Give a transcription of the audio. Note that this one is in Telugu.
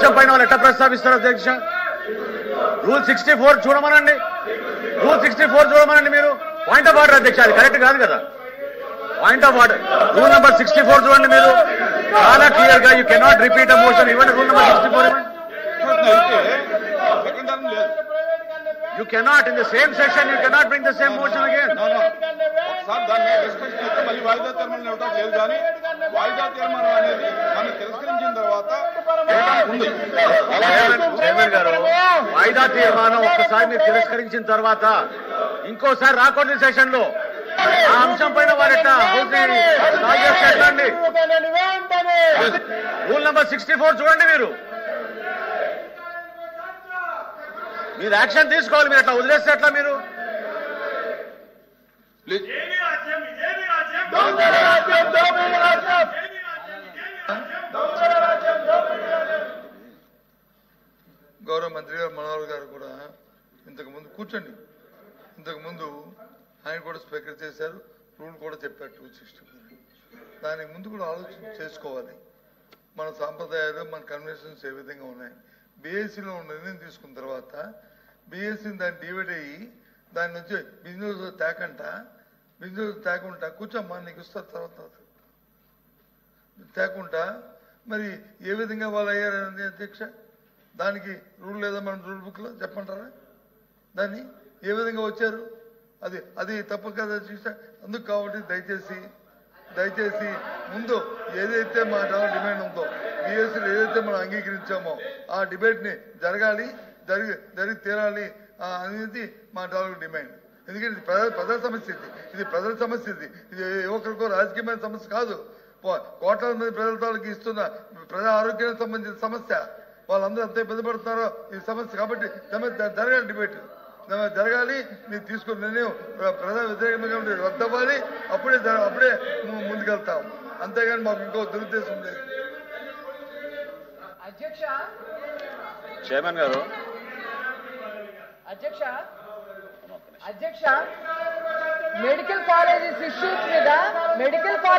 అంశం పైన వాళ్ళు ఎట్లా ప్రస్తావిస్తారు అధ్యక్ష? రూల్ 64 చూడమనండి, రూల్ 64 చూడమనండి మీరు. పాయింట్ ఆఫ్ ఆర్డర్ అధ్యక్ష, అది కరెక్ట్ కాదు కదా. Point of order rule number 64 చూడండి మీరు, చాలా క్లియర్ గా. You cannot repeat a motion. ఇవ్వండి రూల్ నెంబర్ 64 ఇవ్వండి. You cannot in the same session. You cannot bring the same motion again. No. ఒకసారి దాన్ని డిస్కషన్ చేస్తే మళ్ళీ వాయిదా తీర్మానం ఇవ్వడం లేదు. కానీ వాయిదా తీర్మానం అనేది మనం తిరస్కరించిన తర్వాత ఉంది. చైర్మన్ గారు, వాయిదా తీర్మానం ఒక్కసారి మీరు తిరస్కరించిన తర్వాత ఇంకోసారి రాకూడదు సెషన్ లో. ఆ అంశం పైన వారెట్లా అండి? రూల్ నెంబర్ 64 చూడండి మీరు. మీరు యాక్షన్ తీసుకోవాలి. మీరు ఎట్లా వదిలేస్తే ఎట్లా? మీరు గౌరవ మంత్రి గారు మనోహర్ గారు కూడా ఇంతకుముందు కూర్చోండి, ఇంతకుముందు ఆయన కూడా స్పీకర్ చేశారు, రూల్ కూడా చెప్పారు 264. దానికి ముందు కూడా ఆలోచన చేసుకోవాలి. మన సాంప్రదాయాలు, మన కన్వెన్షన్స్ ఏ విధంగా ఉన్నాయి. బీఎస్సీలో నిర్ణయం తీసుకున్న తర్వాత బీఎస్సీని దాన్ని డివైడ్ అయ్యి దాని నుంచి బిజినెస్ తేకుండా కూర్చోమ్మా నీకు ఇస్తారు తర్వాత తేకుండా మరి ఏ విధంగా వాళ్ళు అయ్యారని అధ్యక్ష, దానికి రూల్ లేదా మన రూల్ బుక్లో చెప్పంటారా? దాన్ని ఏ విధంగా వచ్చారు? అది తప్పు కదా అధ్యక్ష. అందుకు కాబట్టి దయచేసి ముందు ఏదైతే మా డిమాండ్ ఉందో, బీఎస్సీలో ఏదైతే మనం అంగీకరించామో ఆ డిబేట్ని జరిగి తీరాలి అనేది మా డిమాండ్. ఎందుకంటే ఇది ప్రజల సమస్య, ఇది ప్రజల సమస్య, ఇది యువకులకు రాజకీయమైన సమస్య కాదు. కోట్ల మంది ప్రజలకి ఇస్తున్న ప్రజా ఆరోగ్యానికి సంబంధించిన సమస్య. వాళ్ళందరూ ఎంత ఇబ్బంది పడుతున్నారో ఈ సమస్య. కాబట్టి జరగాలి, డిబేట్ జరగాలి. మీరు తీసుకున్న నిర్ణయం ప్రజా వ్యతిరేకంగా రద్దవ్వాలి. అప్పుడే ముందుకెళ్తాం. అంతేగాని మాకు ఇంకో దురుద్దేశం లేదు. చైర్మన్ గారు, అధ్యక్ష మెడికల్ కాలేజెస్ ఇష్యూస్ మీద మెడికల్ కాలేజ్